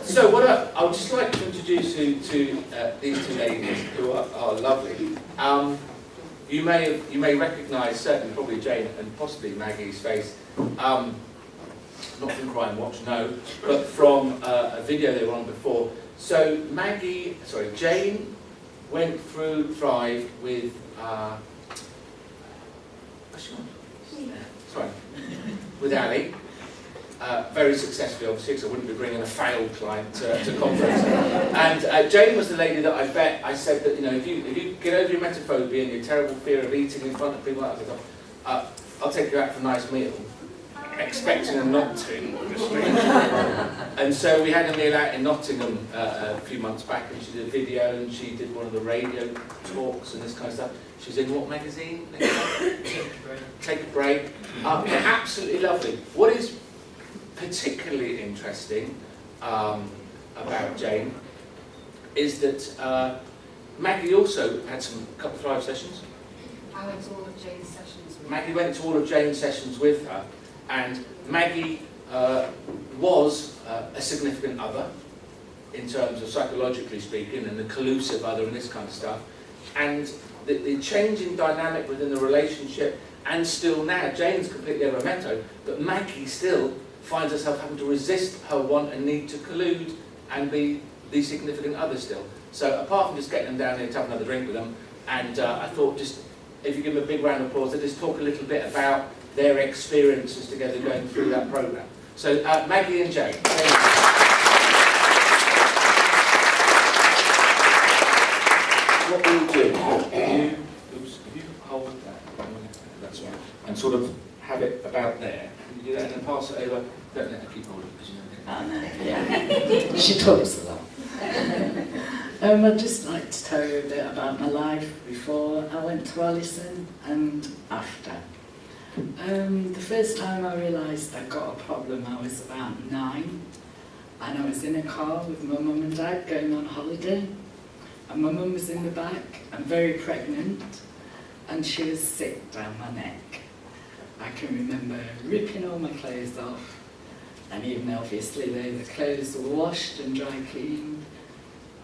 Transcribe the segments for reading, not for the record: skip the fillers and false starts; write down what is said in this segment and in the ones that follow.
So I would just like to introduce you to these two ladies who are lovely. You may recognise, certainly probably Jane and possibly Maggie's face, not from Crime Watch, no, but from a video they were on before. So Jane went through Thrive with, what's she called? Sorry, with Ali. Very successfully, obviously, because I wouldn't be bringing a failed client to conference. And Jane was the lady that I said that, you know, if you get over your emetophobia and your terrible fear of eating in front of people like that, I'll take you out for a nice meal, expecting them not to, obviously. And so we had a meal out in Nottingham a few months back, and she did a video, and she did one of the radio talks and this kind of stuff. She was in what magazine? Take a Break. Absolutely lovely. What is particularly interesting about Jane is that Maggie also had a couple of Thrive sessions. I went to all of Jane's sessions with her. Maggie went to all of Jane's sessions with her, and Maggie was a significant other in terms of psychologically speaking, and the collusive other and this kind of stuff. And the change in dynamic within the relationship, and still now, Jane's completely over Emeto, but Maggie still finds herself having to resist her want and need to collude and be the significant other still. So apart from just getting them down there to have another drink with them, and I thought just, if you give them a big round of applause, they just talk a little bit about their experiences together going through that programme. So Maggie and Jane. What we'll do, you hold that, that's right, and sort of have it about there. Can you do that and then pass it over? Don't let her keep holding it, because you know. Oh no, yeah. She talks a lot. I'd just like to tell you a bit about my life before I went to Allison and after. The first time I realised I got a problem, I was about 9, and I was in a car with my mum and dad going on holiday, and my mum was in the back and very pregnant, and she was sick down my neck. I can remember ripping all my clothes off, and even obviously though the clothes were washed and dry cleaned,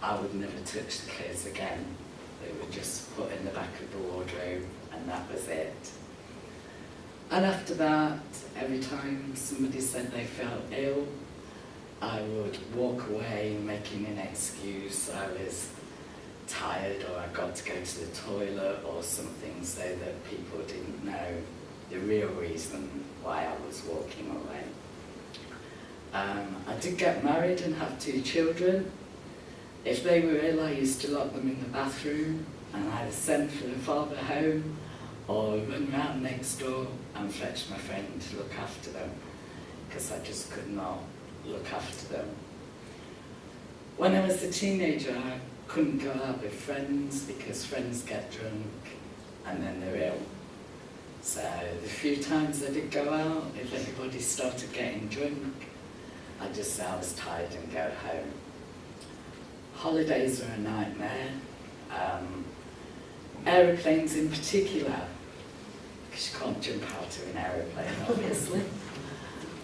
I would never touch the clothes again. They were just put in the back of the wardrobe, and that was it. And after that, every time somebody said they felt ill, I would walk away making an excuse. I was tired, or I got to go to the toilet or something, so that people didn't know the real reason why I was walking away. I did get married and have 2 children. If they were ill, I used to lock them in the bathroom and either send for the father home or run round next door and fetch my friend to look after them, because I just could not look after them. When I was a teenager, I couldn't go out with friends because friends get drunk and then they're ill. So the few times I did go out, if anybody started getting drunk, I'd just say I was tired and go home. Holidays were a nightmare. Aeroplanes in particular, because you can't jump out of an aeroplane, obviously.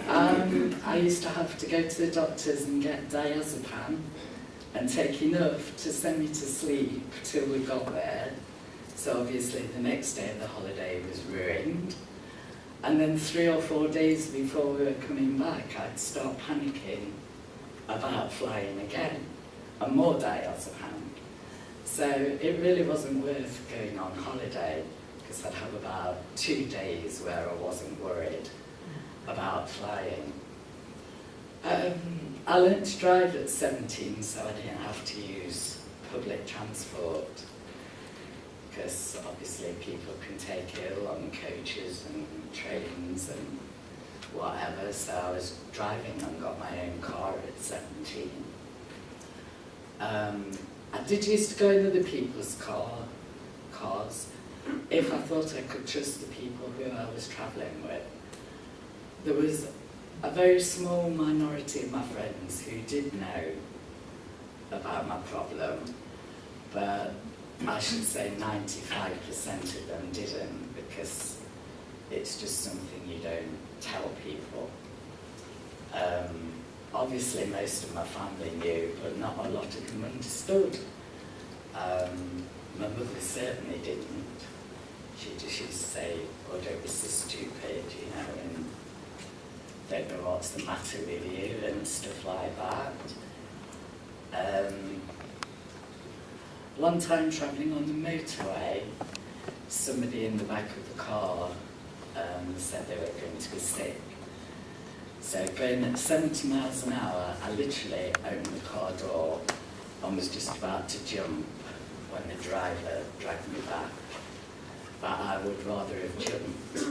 I used to have to go to the doctors and get diazepam and take enough to send me to sleep till we got there. So obviously the next day of the holiday was ruined. And then 3 or 4 days before we were coming back, I'd start panicking about flying again, and more diazepam. So it really wasn't worth going on holiday, because I'd have about 2 days where I wasn't worried about flying. I learned to drive at 17, so I didn't have to use public transport, because obviously people can take ill on coaches and trains and whatever, so I was driving and got my own car at 17. I did used to go in other people's cars if I thought I could trust the people who I was travelling with. There was a very small minority of my friends who did know about my problem, but I should say 95% of them didn't, because it's just something you don't tell people. obviously most of my family knew, but not a lot of them understood. My mother certainly didn't. She just used to say, oh, don't be so stupid, you know, and don't know what's the matter with you and stuff like that. One time travelling on the motorway, somebody in the back of the car said they were going to be sick. So going at 70 miles an hour, I literally opened the car door and was just about to jump when the driver dragged me back. But I would rather have jumped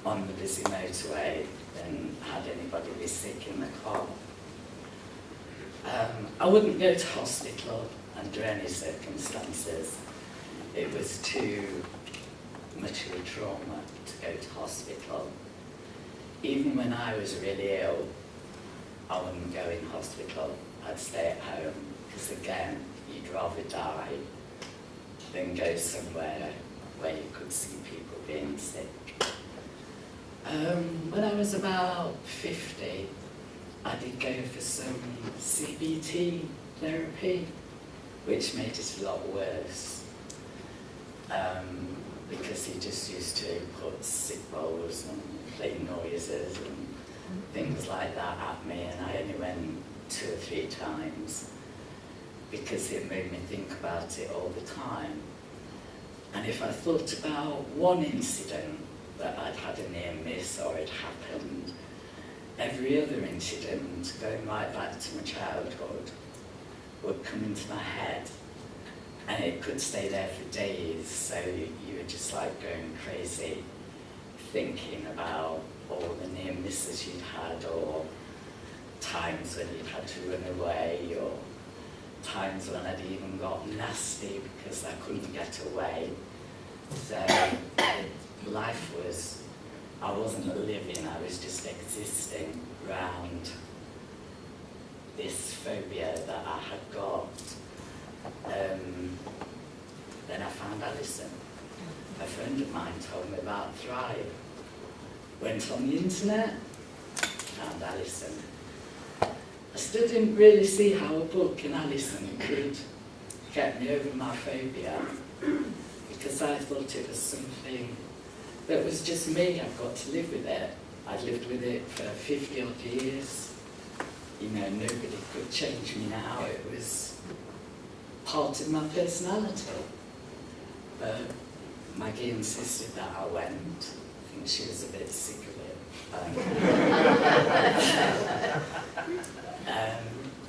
on the busy motorway than had anybody be sick in the car. I wouldn't go to hospital under any circumstances. It was too much of a trauma to go to hospital. Even when I was really ill, I wouldn't go in hospital. I'd stay at home, because again, you'd rather die than go somewhere where you could see people being sick. When I was about 50, I did go for some CBT therapy, which made it a lot worse, because he just used to put sick bowls and play noises and things like that at me, and I only went 2 or 3 times because it made me think about it all the time. And if I thought about one incident that I'd had a near miss or it happened, every other incident, going right back to my childhood, would come into my head, and it could stay there for days, so you were just like going crazy, thinking about all the near misses you'd had, or times when you'd had to run away, or times when I'd even got nasty because I couldn't get away. So life was, I wasn't living, I was just existing around this phobia that I had got. Then I found Alison. A friend of mine told me about Thrive. Went on the internet, found Alison. I still didn't really see how a book in Alison could get me over my phobia, because I thought it was something that was just me. I've got to live with it. I'd lived with it for 50 odd years. You know, nobody could change me now. It was part of my personality. But Maggie insisted that I went. I think she was a bit sick of it.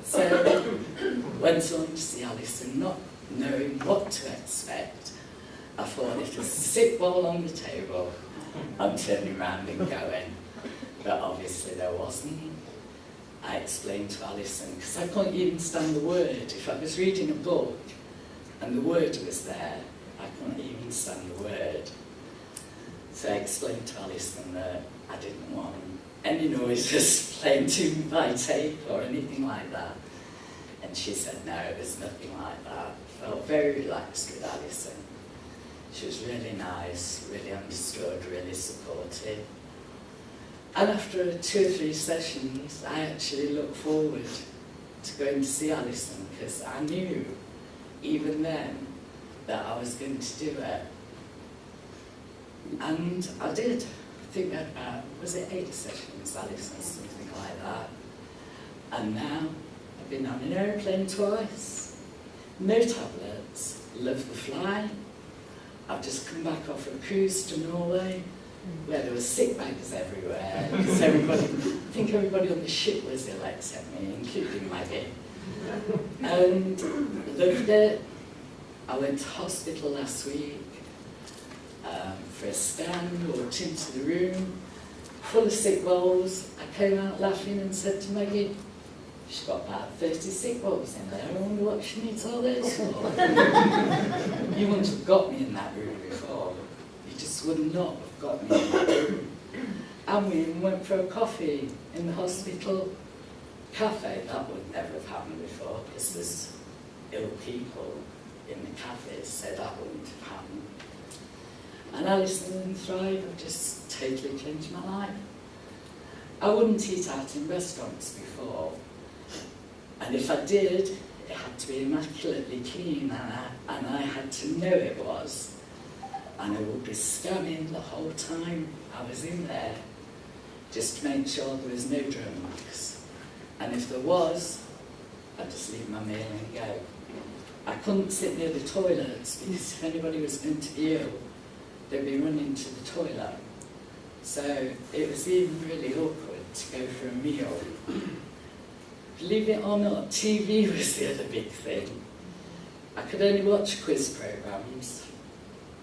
So went on to see Alison, not knowing what to expect. I thought it was a sick bowl on the table. I'm turning around and going. But obviously there wasn't. I explained to Alison, because I couldn't even stand the word. If I was reading a book and the word was there, I couldn't even stand the word. So I explained to Alison that I didn't want any noises playing to me by tape or anything like that. And she said, no, it was nothing like that. I felt very relaxed with Alison. She was really nice, really understood, really supportive. And after 2 or 3 sessions, I actually looked forward to going to see Alison, because I knew, even then, that I was going to do it. And I did. I think we had about, was it 8 sessions, Alison, something like that. And now, I've been on an aeroplane twice, no tablets, love the fly. I've just come back off a cruise to Norway, where there were sick bags everywhere, because everybody, I think everybody on the ship was ill except me, including Maggie. And loved it. I went to hospital last week for a scan, walked into the room, full of sick balls. I came out laughing and said to Maggie, she's got about 30 sick balls in there, I wonder what she needs all those for. You wouldn't have got me in that room before. You just would not have got me in that room. And we went for a coffee in the hospital cafe. That would never have happened before, because there's ill people in the cafes, so that wouldn't have happened. And Alison and Thrive have just totally changed my life. I wouldn't eat out in restaurants before, and if I did, it had to be immaculately clean, and I had to know it was, and I would be scanning the whole time I was in there, just to make sure there was no drug marks. And if there was, I'd just leave my meal and go. I couldn't sit near the toilets, because if anybody was going to be ill, they'd be running to the toilet. So it was even really awkward to go for a meal. Believe it or not, TV was the other big thing. I could only watch quiz programmes,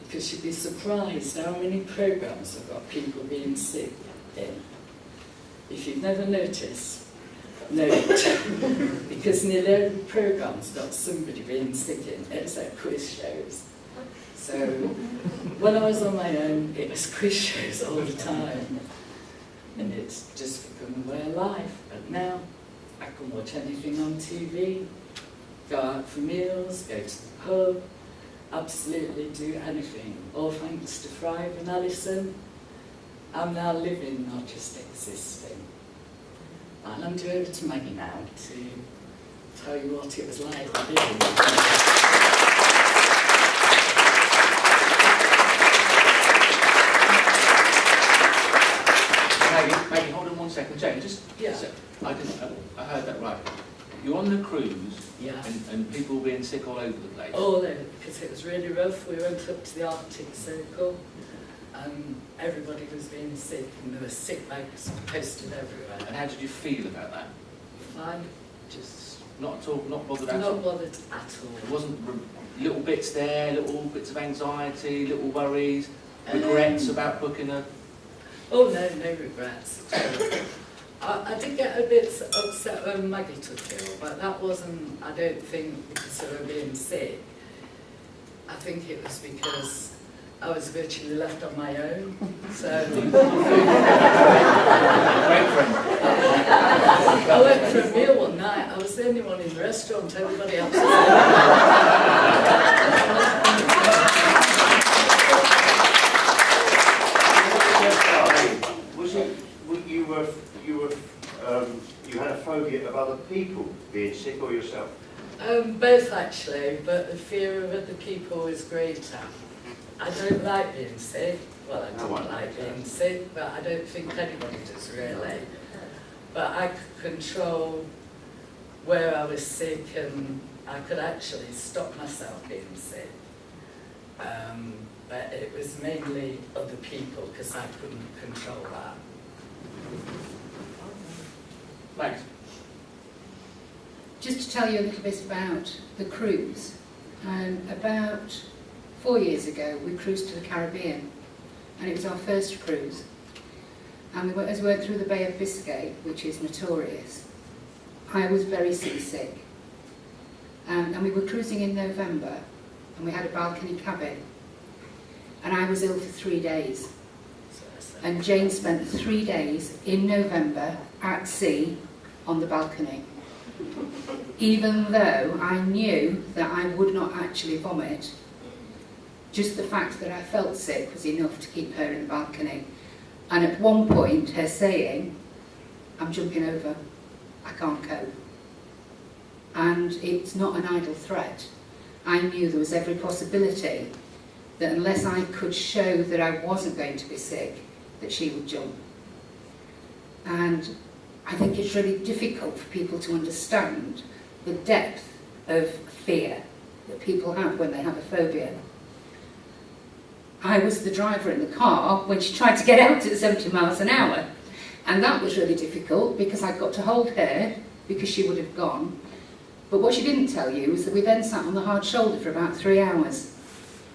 because you'd be surprised how many programmes have got people being sick in. If you've never noticed, note, because nearly every programme's got somebody being sick in, except quiz shows. So when I was on my own, it was quiz shows all the time, and it's just become a way of life. But now I can watch anything on TV, go out for meals, go to the pub, absolutely do anything. All thanks to Thrive and Alison. I'm now living, not just existing. I'll hand you over to Maggie now to tell you what it was like living. Maggie, hold on 1 second. Jane, just... Yeah. So, I heard that right. You're on the cruise, Yeah. and people were being sick all over the place. All over, because it was really rough. We went up to the Arctic Circle, and everybody was being sick, and there were sick bags posted everywhere. And how did you feel about that? Fine, just Not at all, not bothered at all? not bothered at all. There wasn't little bits there, little bits of anxiety, little worries, regrets about booking a... Oh no, no regrets at all. I did get a bit upset when Maggie took ill, but that wasn't, I don't think, because of her being sick. I think it was because I was virtually left on my own, so... I went for a meal one night. I was the only one in the restaurant, everybody else was you had a phobia of other people being sick or yourself? both actually, but the fear of other people was greater. I don't like being sick. Well, I don't like being sick, but I don't think anybody does really. But I could control where I was sick, and I could actually stop myself being sick. But it was mainly other people, because I couldn't control that. Thanks. Just to tell you a little bit about the cruise, about 4 years ago we cruised to the Caribbean, and it was our first cruise. And as we went through the Bay of Biscay, which is notorious, I was very seasick. And we were cruising in November, and we had a balcony cabin. And I was ill for 3 days. And Jane spent 3 days in November at sea on the balcony. Even though I knew that I would not actually vomit, just the fact that I felt sick was enough to keep her in the balcony. And at one point, her saying, "I'm jumping over, I can't cope." And it's not an idle threat. I knew there was every possibility that unless I could show that I wasn't going to be sick, that she would jump. And I think it's really difficult for people to understand the depth of fear that people have when they have a phobia. I was the driver in the car when she tried to get out at 70 miles an hour. And that was really difficult because I got to hold her because she would have gone. But what she didn't tell you is that we then sat on the hard shoulder for about 3 hours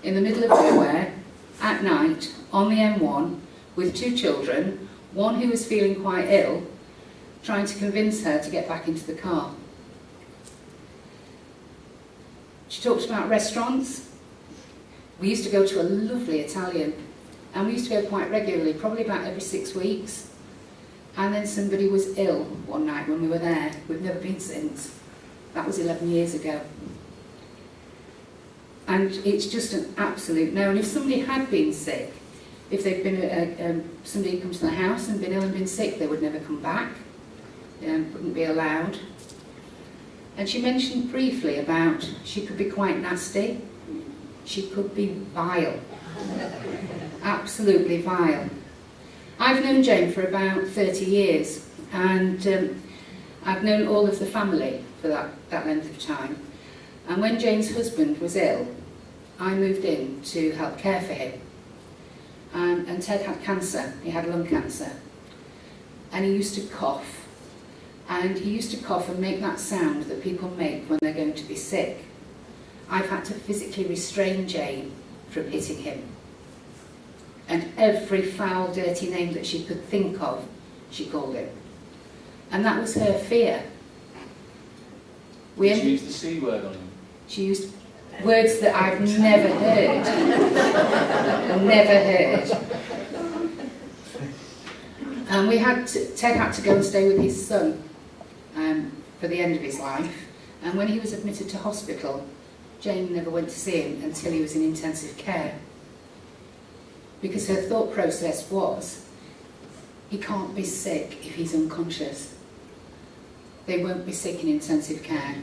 in the middle of nowhere, at night, on the M1, with 2 children, one who was feeling quite ill, trying to convince her to get back into the car. She talked about restaurants. We used to go to a lovely Italian, and we used to go quite regularly, probably about every 6 weeks. And then somebody was ill one night when we were there. We've never been since. That was 11 years ago. And it's just an absolute no. And if somebody had been sick, If they'd been somebody had come to the house and been ill and been sick, they would never come back. Wouldn't be allowed. And she mentioned briefly about she could be quite nasty. She could be vile. Absolutely vile. I've known Jane for about 30 years, and I've known all of the family for that length of time. And when Jane's husband was ill, I moved in to help care for him. And Ted had cancer. He had lung cancer. And he used to cough. And he used to cough and make that sound that people make when they're going to be sick. I've had to physically restrain Jane from hitting him. And every foul, dirty name that she could think of, she called him. And that was her fear. Did she use the C word on him? She used words that I've never heard. Never heard. And Ted had to go and stay with his son for the end of his life. And when he was admitted to hospital, Jane never went to see him until he was in intensive care. Because her thought process was, he can't be sick if he's unconscious. They won't be sick in intensive care.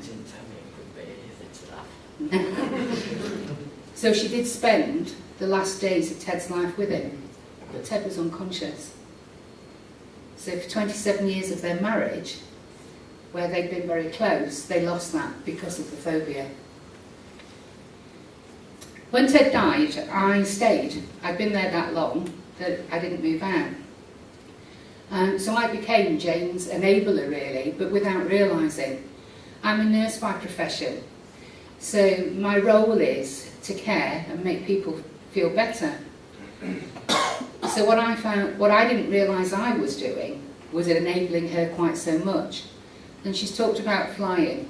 So she did spend the last days of Ted's life with him, but Ted was unconscious. So for 27 years of their marriage, where they'd been very close, they lost that because of the phobia. When Ted died, I stayed. I'd been there that long that I didn't move out. So I became Jane's enabler, really, but without realising. I'm a nurse by profession, so my role is to care and make people feel better. So what I didn't realise I was doing was enabling her quite so much. And she's talked about flying.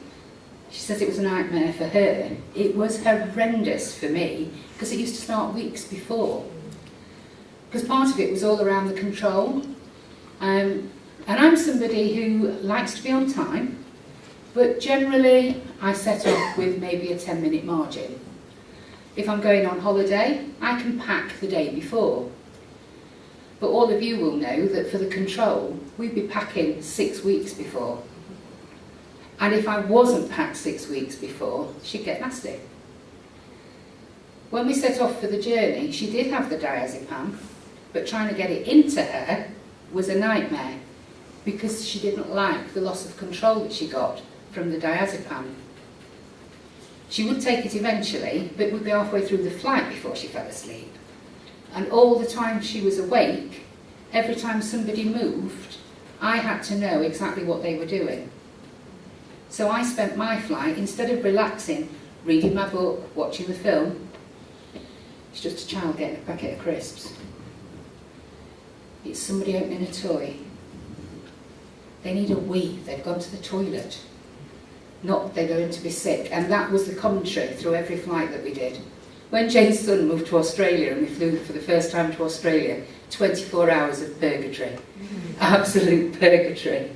She says it was a nightmare for her. It was horrendous for me, because it used to start weeks before. Because part of it was all around the control. And I'm somebody who likes to be on time, but generally I set off with maybe a 10-minute margin. If I'm going on holiday, I can pack the day before. But all of you will know that for the control, we'd be packing 6 weeks before. And if I wasn't packed 6 weeks before, she'd get nasty. When we set off for the journey, she did have the diazepam, but trying to get it into her was a nightmare, because she didn't like the loss of control that she got from the diazepam. She would take it eventually, but would be halfway through the flight before she fell asleep. And all the time she was awake, every time somebody moved, I had to know exactly what they were doing. So I spent my flight, instead of relaxing, reading my book, watching the film, it's just a child getting a packet of crisps. It's somebody opening a toy. They need a wee, they've gone to the toilet. Not they're going to be sick. And that was the commentary through every flight that we did. When Jane's son moved to Australia, and we flew for the first time to Australia, 24 hours of purgatory. Absolute purgatory.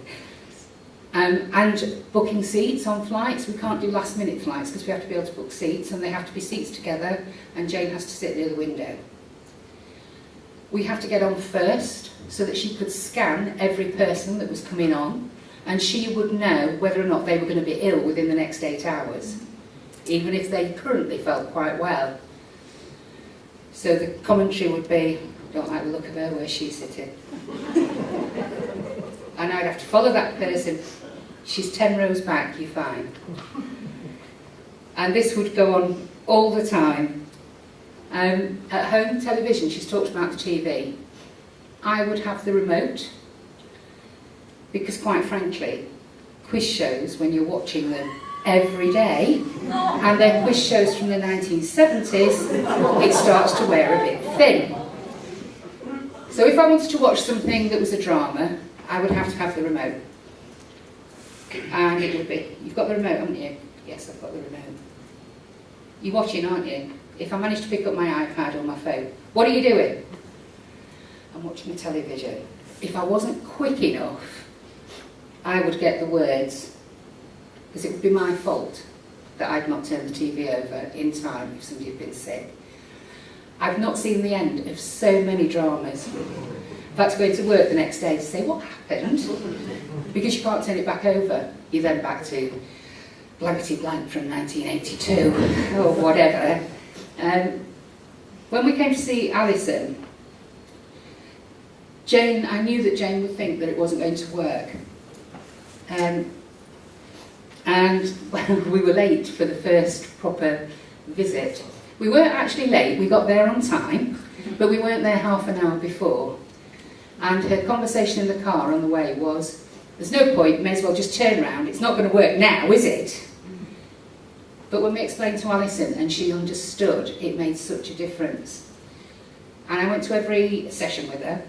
And booking seats on flights. We can't do last minute flights because we have to be able to book seats, and they have to be seats together, and Jane has to sit near the window. We have to get on first so that she could scan every person that was coming on, and she would know whether or not they were going to be ill within the next 8 hours, even if they currently felt quite well. So the commentary would be, don't like the look of her, where's she sitting? And I'd have to follow that person. She's 10 rows back, you're fine. And this would go on all the time. At home television, she's talked about the TV. I would have the remote, because quite frankly, quiz shows, when you're watching them every day, and they're quiz shows from the 1970s, it starts to wear a bit thin. So if I wanted to watch something that was a drama, I would have to have the remote. And it would be, you've got the remote, haven't you? Yes, I've got the remote. You're watching, aren't you? If I manage to pick up my iPad or my phone, what are you doing? I'm watching the television. If I wasn't quick enough, I would get the words, because it would be my fault that I'd not turned the TV over in time if somebody had been sick. I've not seen the end of so many dramas. I've had to go into work the next day to say, what happened? Because you can't turn it back over. You're then back to blankety blank from 1982 or whatever. When we came to see Alison, Jane, I knew that Jane would think that it wasn't going to work. And we were late for the first proper visit. We weren't actually late, we got there on time, but we weren't there half an hour before. And her conversation in the car on the way was, there's no point, may as well just turn around, it's not going to work now, is it? But when we explained to Alison and she understood, it made such a difference. And I went to every session with her,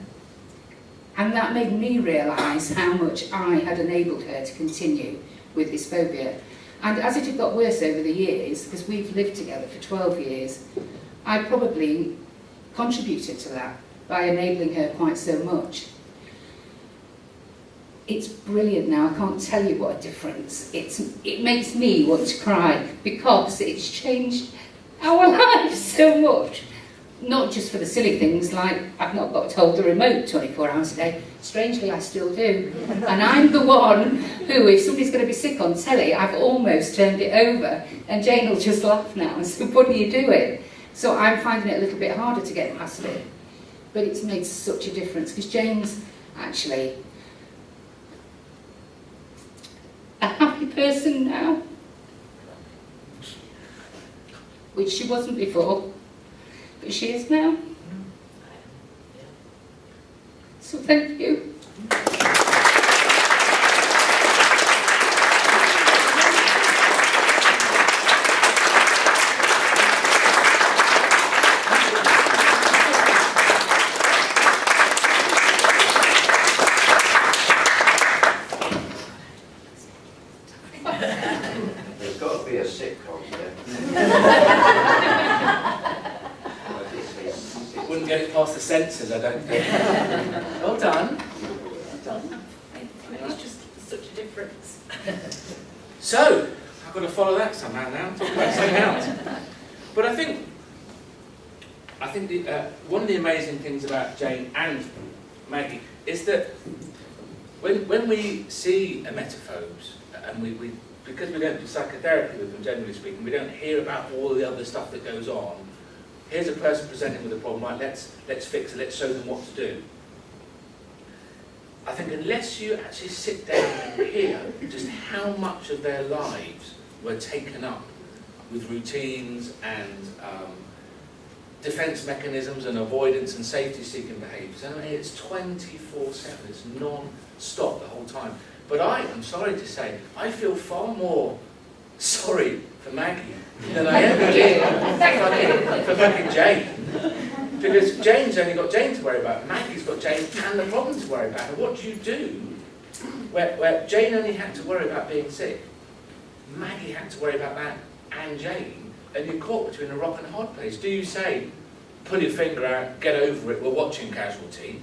and that made me realise how much I had enabled her to continue with this phobia. And as it had got worse over the years, because we've lived together for 12 years, I probably contributed to that by enabling her quite so much. It's brilliant now, I can't tell you what a difference. It makes me want to cry because it's changed our lives so much. Not just for the silly things like I've not got to hold the remote 24 hours a day. Strangely, I still do. And I'm the one who, if somebody's going to be sick on telly, I've almost turned it over. And Jane will just laugh now and say, what are you doing? So I'm finding it a little bit harder to get past it. But it's made such a difference because Jane's actually a happy person now, which she wasn't before. But she is now. So thank you. There's got to be a sitcom there. Wouldn't get it past the census, I don't think. Well done. It's just such a difference. So, I've got to follow that somehow now, talk about something else. But I think one of the amazing things about Jane and Maggie is that when we see emetophobes, and we because we don't do psychotherapy with them, generally speaking, we don't hear about all the other stuff that goes on. Here's a person presenting with a problem, right, let's fix it, let's show them what to do. I think unless you actually sit down and hear just how much of their lives were taken up with routines and defence mechanisms and avoidance and safety-seeking behaviours, I mean, it's 24/7, it's non-stop the whole time. But I'm sorry to say, I feel far more sorry for Maggie than I ever did for fucking Jane. Because Jane's only got Jane to worry about, Maggie's got Jane and the problem to worry about. And what do you do where Jane only had to worry about being sick, Maggie had to worry about that and Jane, and you're caught between a rock and a hard place? Do you say, pull your finger out, get over it, we're watching Casualty,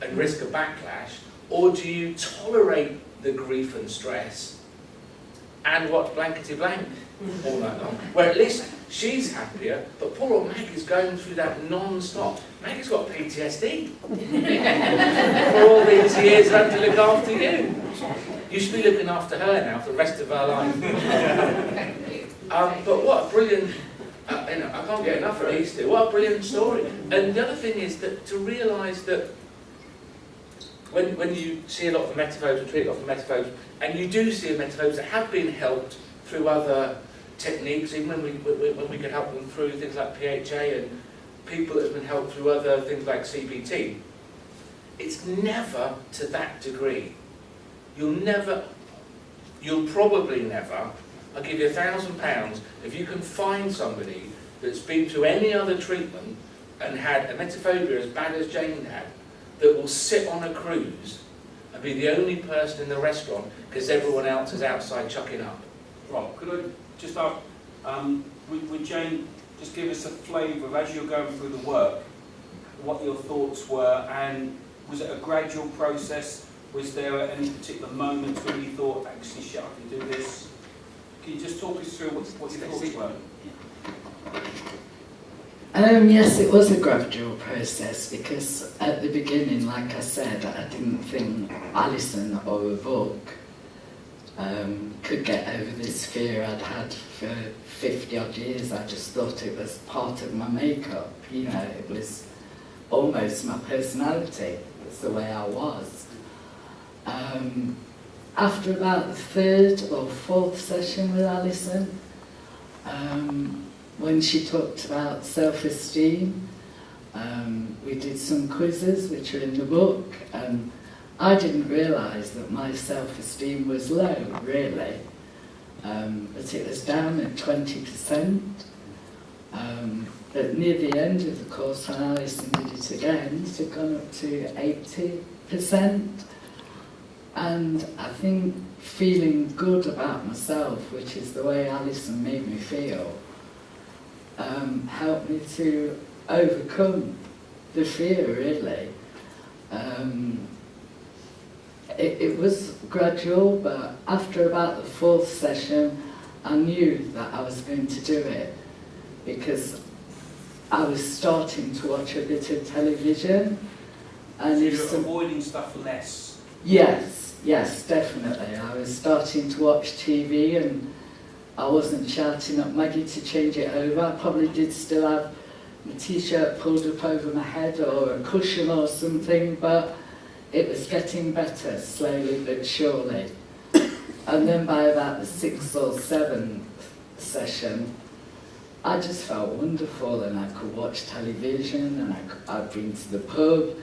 and risk a backlash? Or do you tolerate the grief and stress and watch blankety blank all night long? Where at least she's happier, but poor old Maggie's going through that non-stop. Maggie's got PTSD for all these years of having to look after you. You should be looking after her now for the rest of her life. But what a brilliant, I can't get enough of these two. What a brilliant story. And the other thing is that to realise that when you see a lot of emetophobes and treat a lot of emetophobes, and you do see emetophobes that have been helped through other techniques, even when we could help them through things like PHA and people that have been helped through other things like CBT, it's never to that degree. You'll probably never, I'll give you £1,000 if you can find somebody that's been through any other treatment and had emetophobia as bad as Jane had, that will sit on a cruise and be the only person in the restaurant because everyone else is outside chucking up. Right, could I just ask, would Jane just give us a flavour of, as you're going through the work, what your thoughts were, and was it a gradual process? Was there at any particular moment when you thought, actually, shit, I can do this? Can you just talk us through what your thoughts were? Yes, it was a gradual process because at the beginning, like I said, I didn't think Alison or a book could get over this fear I'd had for 50 odd years. I just thought it was part of my makeup, you know, it was almost my personality, it's the way I was. After about the 3rd or 4th session with Alison, when she talked about self-esteem, we did some quizzes which are in the book, and I didn't realise that my self-esteem was low, really, but it was down at 20%. But near the end of the course, when Alison did it again, it had gone up to 80%. And I think feeling good about myself, which is the way Alison made me feel, helped me to overcome the fear, really. It was gradual, but after about the 4th session, I knew that I was going to do it because I was starting to watch a bit of television. And so you're avoiding stuff less? Yes, yes, definitely. I was starting to watch TV and I wasn't shouting at Maggie to change it over. I probably did still have my t-shirt pulled up over my head or a cushion or something, but it was getting better, slowly but surely. And then by about the 6th or 7th session, I just felt wonderful, and I could watch television, and I'd been to the pub,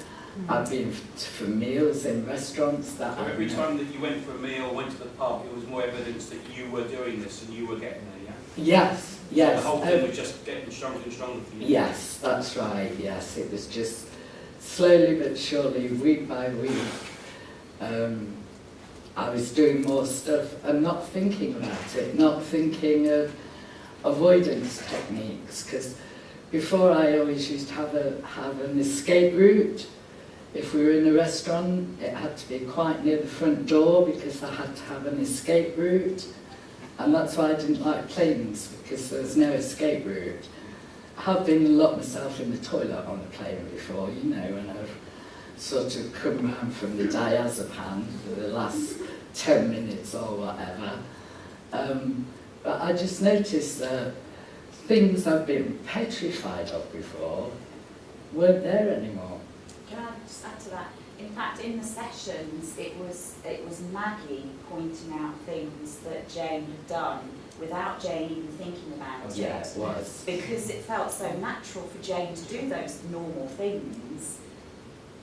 I'd been for meals in restaurants. So every time that you went for a meal, went to the pub, it was more evidence that you were doing this and you were getting there, yeah? Yes, yes. So the whole thing was just getting stronger and stronger for you? Yes, that's right, yes. It was just slowly but surely, week by week, I was doing more stuff and not thinking about it, not thinking of avoidance techniques, because before I always used to have an escape route. If we were in a restaurant, it had to be quite near the front door because I had to have an escape route, and that's why I didn't like planes, because there was no escape route. I have been locked myself in the toilet on a plane before, you know, and I've sort of come round from the diazepam for the last 10 minutes or whatever. But I just noticed that things I've been petrified of before weren't there anymore. Can I just add to that? In fact, in the sessions, it was Maggie pointing out things that Jane had done without Jane even thinking about it. Yeah, it was. Because it felt so natural for Jane to do those normal things.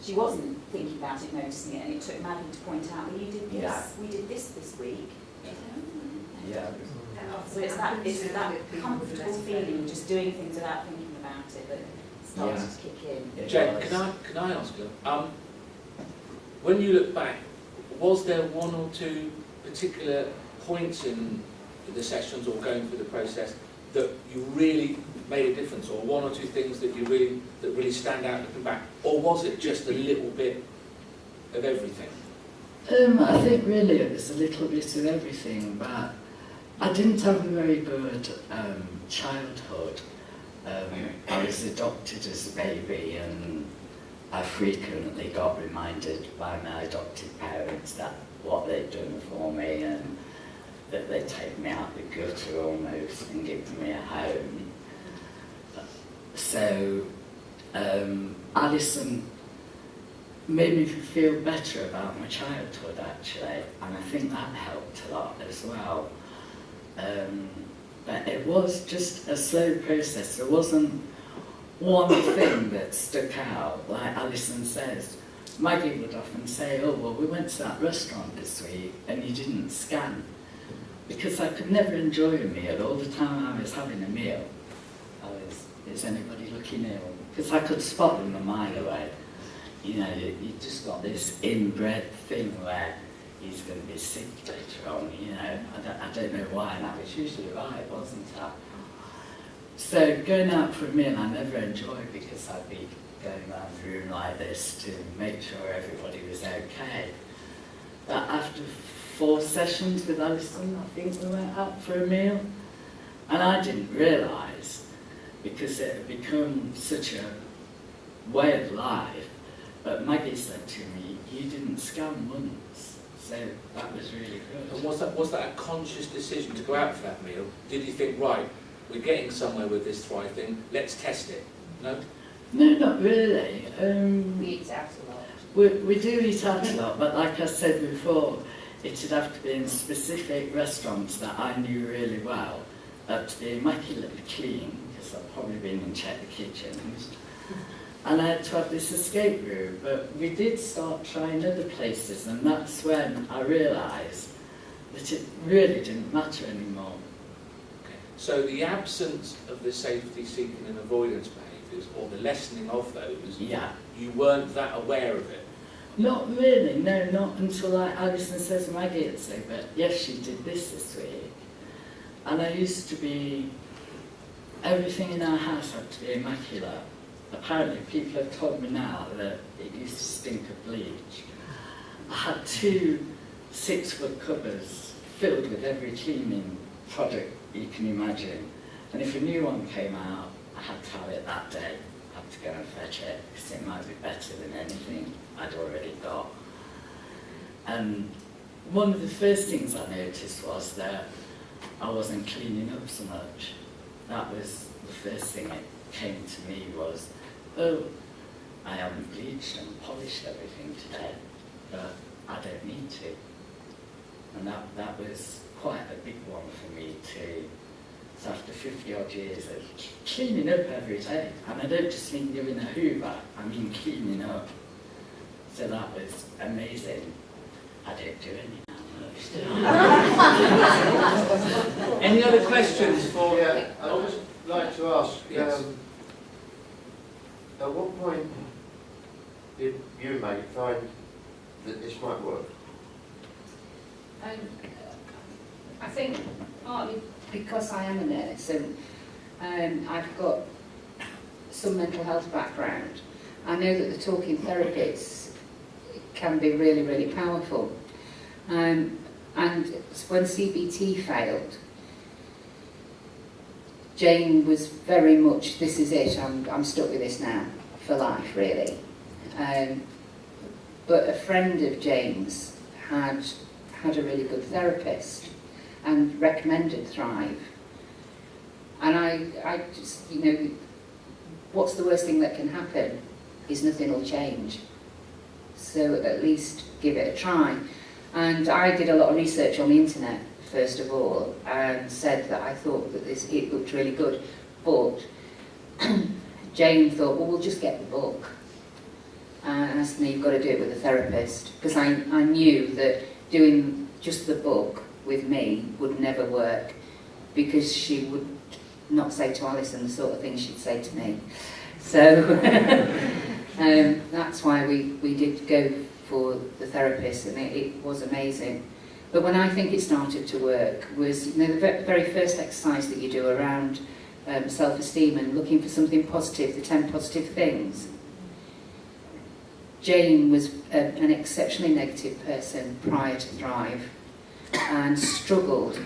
She wasn't thinking about it, noticing it, and it took Maggie to point out, well, you did this, Yeah. we did this week. Yeah. So it's that comfortable feeling of just doing things without thinking about it that starts to kick in. It Jane, was. can I ask you, when you look back, was there one or two particular points in the sessions or going through the process that you really made a difference, or one or two things that really stand out looking back, or was it just a little bit of everything? I think really it was a little bit of everything, but I didn't have a very good childhood. I was adopted as a baby, and I frequently got reminded by my adopted parents that what they'd done for me, and that they'd take me out the gutter almost and give me a home. So Alison made me feel better about my childhood, actually, and I think that helped a lot as well. But it was just a slow process. There wasn't one thing that stuck out. Like Alison says, Maggie would often say, oh, well, we went to that restaurant this week and you didn't scan. Because I could never enjoy a meal. All the time I was having a meal, is anybody looking ill? Because I could spot them a mile away. You know, you just got this inbred thing where he's going to be sick later on, you know. I don't know why, and I was usually right, wasn't I? So going out for a meal I never enjoyed, because I'd be going around the room like this to make sure everybody was okay. But after 4 sessions with Alison, I think we went out for a meal, and I didn't realise because it had become such a way of life. But Maggie said to me, you didn't scan once, so that was really good. And was that a conscious decision to go out for that meal? Did you think, right, we're getting somewhere with this Thrive thing, let's test it? No? No, not really. We eat out a lot. We do eat out a lot, but like I said before, it'd have to be in specific restaurants that I knew really well, to be immaculately clean, because I've probably been and checked the kitchens. And I had to have this escape route, but we did start trying other places, and that's when I realised that it really didn't matter anymore. Okay. So the absence of the safety seeking and avoidance behaviours, or the lessening of those, Yeah. you weren't that aware of it? Not really, no, not until like Alison says Maggie would say, but yes, she did this week. And I used to be, everything in our house had to be immaculate. Apparently people have told me now that it used to stink of bleach. I had 2 6-foot cupboards filled with every cleaning product you can imagine. And if a new one came out, I had to have it that day. I had to go and fetch it, because it might be better than anything I'd already got. And one of the first things I noticed was that I wasn't cleaning up so much. That was the first thing that came to me was, oh, I haven't bleached and polished everything today, but I don't need to. And that was quite a big one for me too. So after 50 odd years of cleaning up every day, and I don't just mean giving a hoover, I mean cleaning up. So that was amazing. I don't do any now. Any other questions for... Yeah, I'd just like to ask, Yes. At what point did you, mate, find that this might work? I think partly because I am a nurse and I've got some mental health background, I know that the talking therapies can be really, really powerful. And when CBT failed, Jane was very much, this is it, I'm stuck with this now, for life, really. But a friend of Jane's had a really good therapist and recommended Thrive. And I just, you know, what's the worst thing that can happen is nothing will change. So at least give it a try. And I did a lot of research on the internet, first of all, and said that I thought that it looked really good. But Jane thought, well, we'll just get the book. And I said, no, you've got to do it with a therapist. Because I knew that doing just the book with me would never work, because she would not say to Alison the sort of things she'd say to me. So that's why we did go for the therapist, and it was amazing. But when I think it started to work was, you know, the very first exercise that you do around self-esteem and looking for something positive, the 10 positive things. Jane was an exceptionally negative person prior to Thrive and struggled.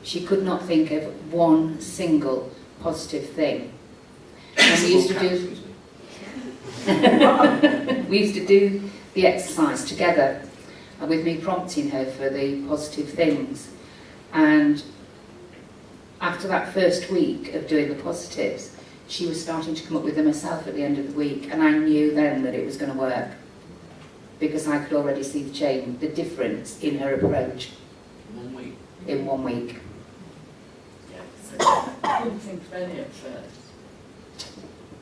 She could not think of one single positive thing. And we used to do the exercise together, with me prompting her for the positive things. And after that first week of doing the positives, she was starting to come up with them herself at the end of the week, and I knew then that it was going to work, because I could already see the difference in her approach. 1 week? In 1 week. Yeah, so I couldn't think of any at first.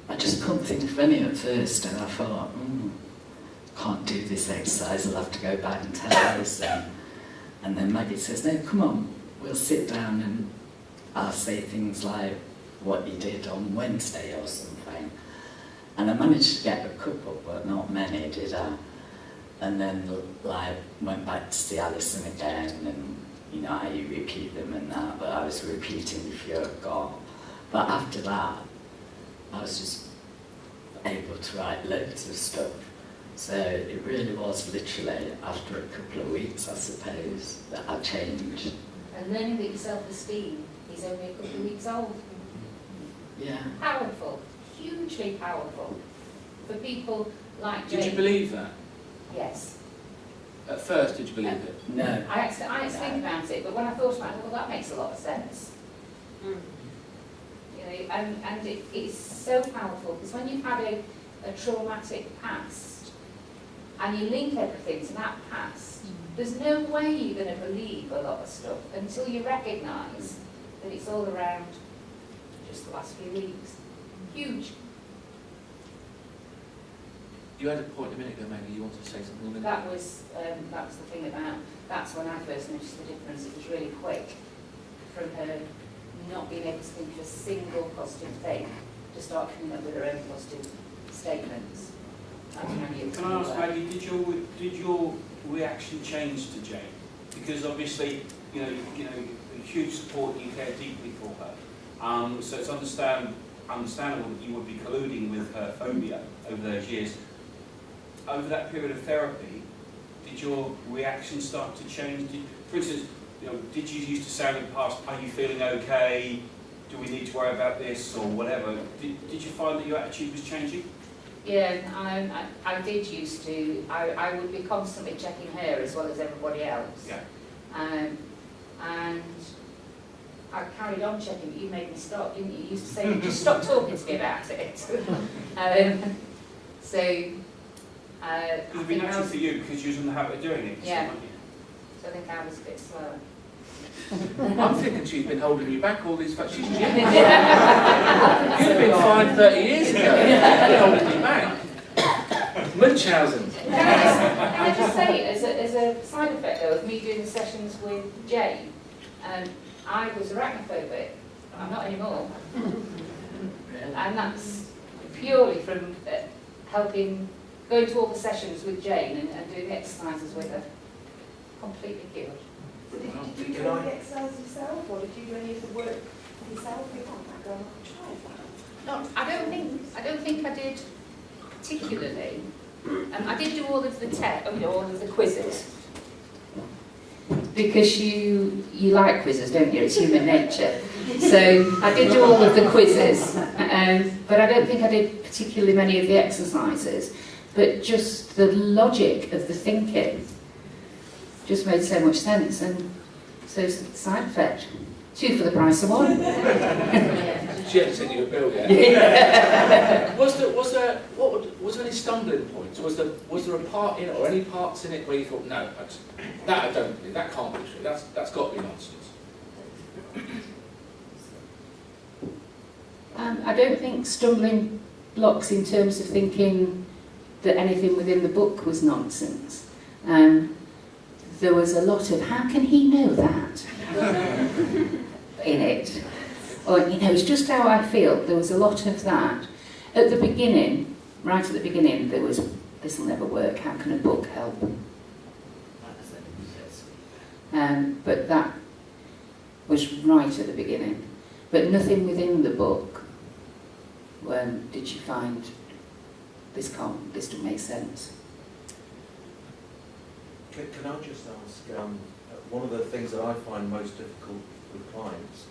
I just couldn't think of any at first, and I thought, can't do this exercise, I'll have to go back and tell Alison. And then Maggie says, no, come on, we'll sit down and I'll say things like what you did on Wednesday or something. And I managed to get a couple, but not many, did I? And then like went back to see Alison again, and you know how you repeat them and that, but I was repeating if you had gone. But after that, I was just able to write loads of stuff. So it really was literally after a couple of weeks, I suppose, that I changed. And learning that your self-esteem is only a couple of weeks old. Yeah. Powerful, hugely powerful. For people like Jane. Did you believe that? Yes. At first, did you believe it? No. I had to think about it, but when I thought about it, well, that makes a lot of sense. Mm. You know, and it's so powerful, because when you've had a traumatic past, and you link everything to that past, there's no way you're going to believe a lot of stuff until you recognise that it's all around just the last few weeks. Huge. You had a point a minute ago, Maggie, you wanted to say something a minute That was the thing about, that's when I first noticed the difference. It was really quick from her not being able to think of a single positive thing to start coming up with her own positive statements. That's how you Can I ask, Maggie, did your reaction change to Jane? Because obviously, you know, huge support, you care deeply for her. So it's understandable that you would be colluding with her phobia over those years. Over that period of therapy, did your reaction start to change? For instance, you know, did you used to say in the past, "Are you feeling okay? Do we need to worry about this?" or whatever? Did you find that your attitude was changing? Yeah, I did used to. I would be constantly checking her as well as everybody else. Yeah. And I carried on checking, but you made me stop, didn't you? You used to say, just stop talking to me about it. It would be natural for you because you was in the habit of doing it. Yeah. So I think I was a bit slower. I'm thinking she's been holding you back all these facts. You'd have been fined 30 years ago. She's been holding you back. Munchausen. Can I just say, as a side effect though of me doing the sessions with Jane, I was arachnophobic. I'm not anymore. And that's purely from going to all the sessions with Jane and doing exercises with her. Completely cured. So did you do all the exercises yourself, or did you do any of the work yourself? You can't go and try. No, I don't think I did particularly. I did do all of the all of the quizzes. Because you like quizzes, don't you? It's human nature. So I did do all of the quizzes, but I don't think I did particularly many of the exercises. But just the logic of the thinking just made so much sense, and so it's a side effect. 2 for the price of 1. She hasn't sent you a bill yet. Was there any stumbling points? Was there a part in it, or any parts in it where you thought, no, that I don't believe, that can't be true, that's got to be nonsense? I don't think stumbling blocks in terms of thinking that anything within the book was nonsense. There was a lot of, how can he know that? in it. Or, it's just how I feel. There was a lot of that. At the beginning, right at the beginning, there was, this will never work, how can a book help? But that was right at the beginning. But nothing within the book, did you find, this doesn't make sense. Can I just ask, one of the things that I find most difficult with clients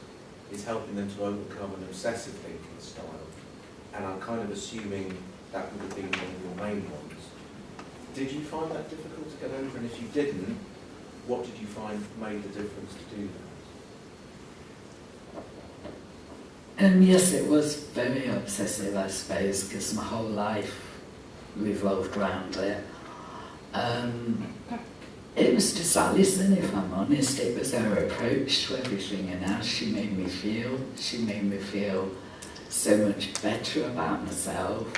is helping them to overcome an obsessive thinking style. And I'm kind of assuming that would have been one of your main ones. Did you find that difficult to get over? And if you didn't, what did you find made the difference to do that? Yes, it was very obsessive, I suppose, because my whole life revolved around it. It was just Alison, if I'm honest. It was her approach to everything and how she made me feel. She made me feel so much better about myself.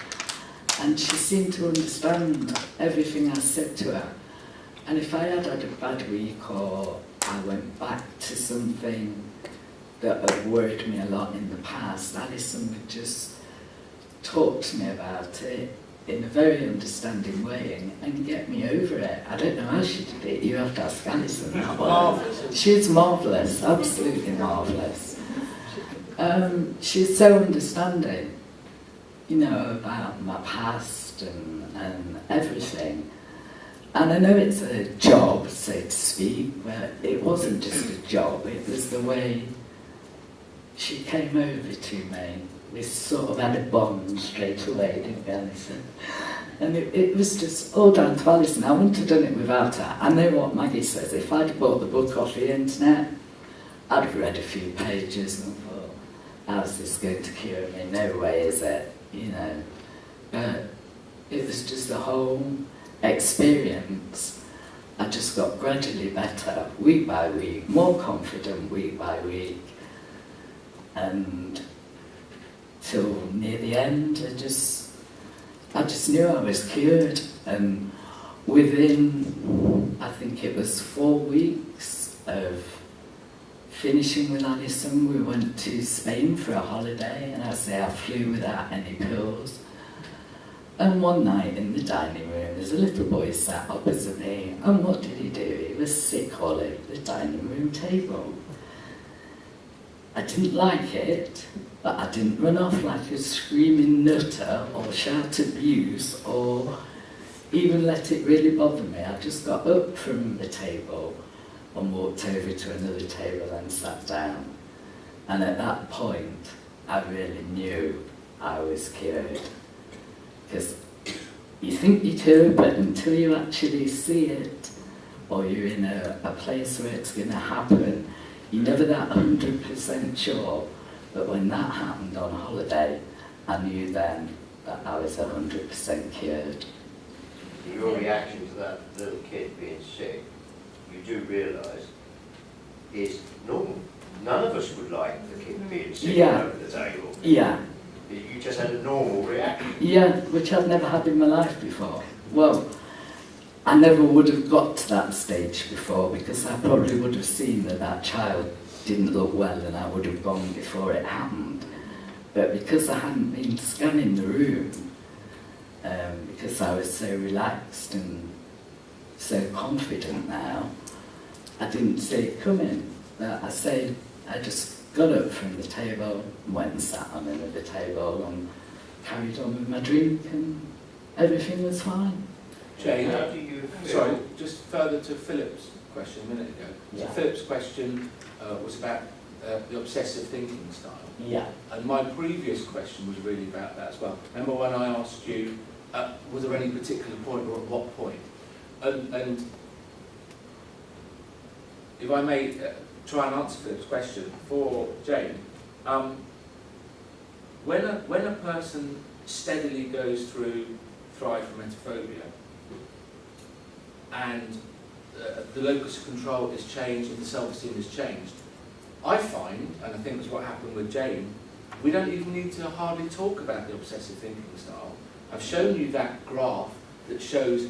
And she seemed to understand everything I said to her. And if I had a bad week or I went back to something that had worried me a lot in the past, Alison would just talk to me about it in a very understanding way and get me over it. I don't know how she did it. You have to ask Alison that one. She was marvellous, absolutely marvellous. She's so understanding, about my past and everything. And I know it's a job, so to speak, but it wasn't just a job. It was the way she came over to me. We sort of had a bond straight away, didn't we, Alison? And it was just all down to Alison. I wouldn't have done it without her. I know what Maggie says. If I'd have bought the book off the internet, I'd have read a few pages and thought, how's this going to cure me? No way is it, you know. But it was just a whole experience. I just got gradually better, week by week, more confident week by week. And till near the end, I just knew I was cured. And within, I think it was 4 weeks of finishing with Alison, we went to Spain for a holiday, and I flew without any pills. And one night in the dining room, there's a little boy sat opposite me, and what did he do? He was sick all over the dining room table. I didn't like it, but I didn't run off like a screaming nutter or shout abuse or even let it really bother me. I just got up from the table and walked over to another table and sat down. And at that point, I really knew I was cured. Because you think you're cured, but until you actually see it, or you're in a place where it's going to happen, you're never that 100% sure. But when that happened on holiday, I knew then that I was 100% cured. Your reaction to that little kid being sick, you do realise, is normal. None of us would like the kid being sick over the table. Yeah. You just had a normal reaction. Yeah, which I've never had in my life before. Well, I never would have got to that stage before, because I probably would have seen that that child didn't look well and I would have gone before it happened. But because I hadn't been scanning the room, because I was so relaxed and so confident now, I didn't see it coming. But I just got up from the table, went and sat on another table and carried on with my drink, and everything was fine. Jane, how do you feel? Sorry, just further to Philip's question a minute ago. Yeah. So Philip's question was about the obsessive thinking style. Yeah. And my previous question was really about that as well. Remember when I asked you, was there any particular point or at what point? And if I may try and answer Philip's question for Jane, when a person steadily goes through Thrive for Emetophobia and the locus of control is changed and the self-esteem is changed, I find, and I think that's what happened with Jane, we don't even need to hardly talk about the obsessive thinking style. I've shown you that graph that shows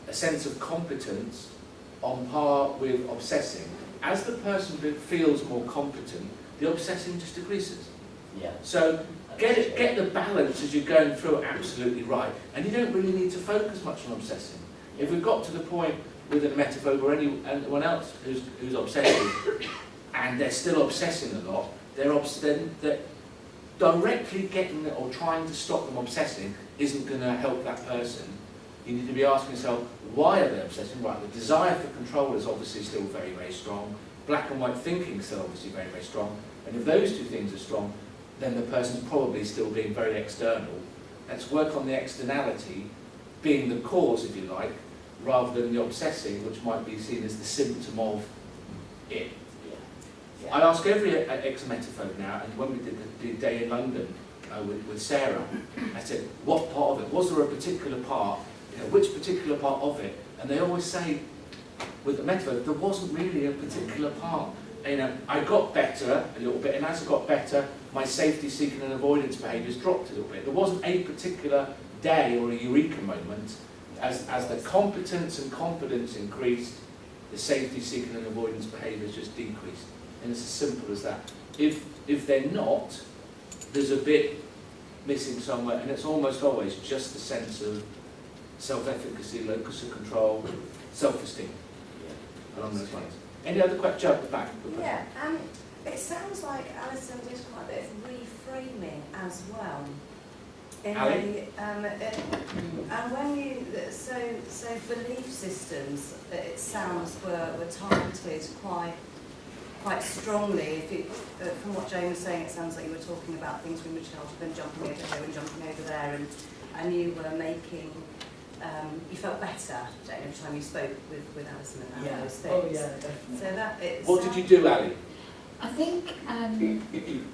a sense of competence on par with obsessing. As the person feels more competent, the obsessing just decreases. Yeah. So get the balance as you're going through it absolutely right, and you don't really need to focus much on obsessing. If we've got to the point with an emetophobe or anyone else who's obsessive, and they're still obsessing a lot, they're directly getting or trying to stop them obsessing isn't going to help that person. You need to be asking yourself, why are they obsessing? Right, the desire for control is obviously still very, very strong. Black and white thinking is still obviously very, very strong. And if those two things are strong, then the person's probably still being very external. Let's work on the externality being the cause, if you like, rather than the obsessing, which might be seen as the symptom of it. I ask every ex-emetophobe now, and when we did the day in London with Sarah, I said, what part of it? Was there a particular part? You know, which particular part of it? And they always say, with the emetophobe, there wasn't really a particular part. You know, I got better a little bit, and as I got better, my safety-seeking and avoidance behaviours dropped a little bit. There wasn't a particular day or a eureka moment. As the competence and confidence increased, the safety-seeking and avoidance behaviours just decreased. And it's as simple as that. If they're not, there's a bit missing somewhere, and it's almost always just the sense of self-efficacy, locus of control, self-esteem, along those lines. Any other questions? At the back. Yeah, it sounds like Alison did quite a bit of reframing as well. Ali? And when you, so belief systems, it sounds, were targeted quite quite strongly. If it, from what Jane was saying, it sounds like you were talking about things from your childhood and jumping over here and jumping over there, and you were making, you felt better, Jane, every time you spoke with Alison about those things. Oh yeah, definitely. So that it's, What did you do, Ali? I think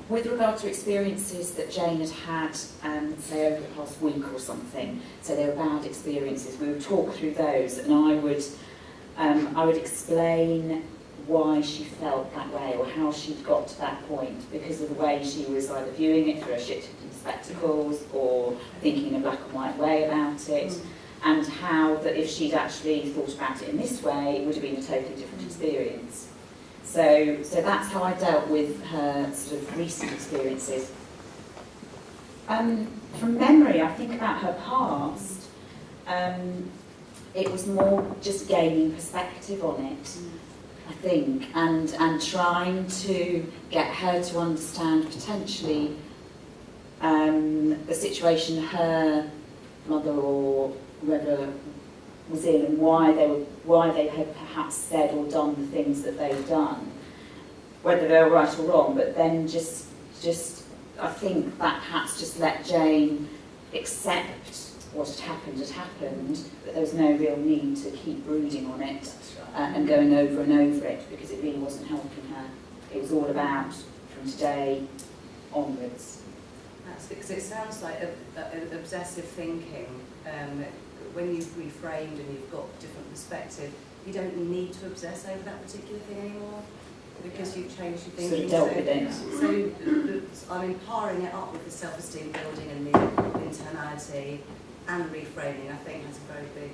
with regard to experiences that Jane had had, say over the past week or something, so they were bad experiences, we would talk through those, and I would explain why she felt that way or how she'd got to that point because of the way she was either viewing it through her shifting spectacles or thinking in a black and white way about it, and how that if she'd actually thought about it in this way, it would have been a totally different experience. So that's how I dealt with her sort of recent experiences. From memory, I think about her past, it was more just gaining perspective on it, I think, and trying to get her to understand potentially the situation her mother or whoever was in and why they had perhaps said or done the things that they'd done, whether they were right or wrong. But then just I think that perhaps just let Jane accept what had happened, but there was no real need to keep brooding on it and going over and over it because it really wasn't helping her. It was all about from today onwards. that's because it sounds like obsessive thinking. When you've reframed and you've got different perspective, you don't need to obsess over that particular thing anymore because you've changed your thinking. Sort of dealt with it. So I'm empowering it up with the self-esteem building and the internality and reframing. I think has a very big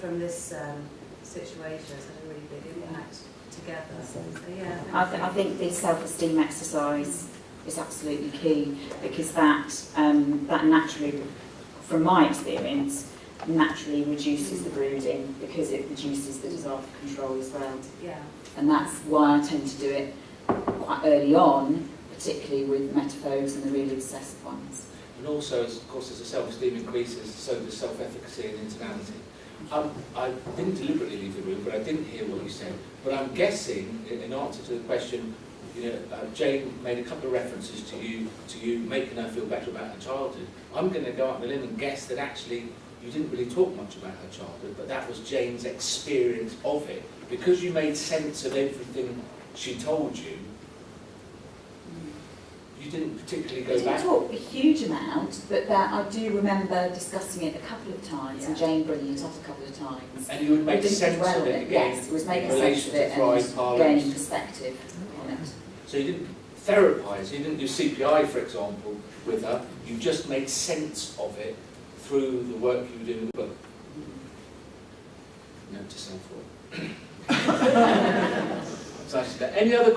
from this situation has had a really big impact together. So yeah. I think this self-esteem exercise is absolutely key because that naturally, from my experience, naturally reduces the brooding because it reduces the desire for control as well. Yeah. And that's why I tend to do it quite early on, particularly with emetophobes and the really obsessive ones. And also, of course, as the self-esteem increases, so does self-efficacy and internality. I didn't deliberately leave the room, but I didn't hear what you said. But I'm guessing, in answer to the question, Jane made a couple of references to you making her feel better about her childhood. I'm going to go out on a limb and guess that actually you didn't really talk much about her childhood, but that was Jane's experience of it. Because you made sense of everything she told you, you didn't particularly go back. I didn't talk a huge amount, but that I do remember discussing it a couple of times and Jane bringing it up a couple of times. And you would make sense of it again. Yes, it was making sense of it and gaining perspective on it. So you didn't therapise, you didn't do CPI, for example, with her. You just made sense of it through the work you were doing in the book. Note to self-work. Any other